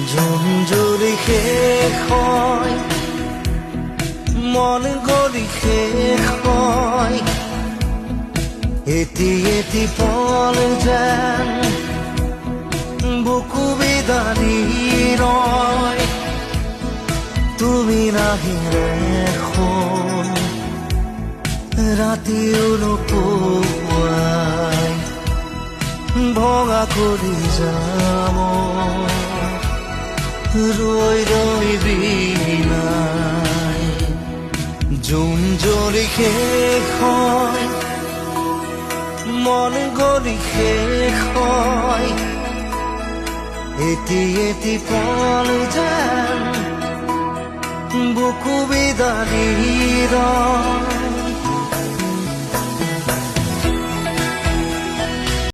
জুৰি শেষ হয় মন গলি শেষ হয় এটি এটি পল যেন বুকু বিদানি রয় তুমি নাহিলে এখন ৰাতিও নোপোৱাই ভঙা কৰি যাম ৰৈ ৰৈ বিনাই জোন জ্বলি শেষ হয় মন গলি শেষ হয় এটি এটি পল যেন বুকু বিদানি ৰয়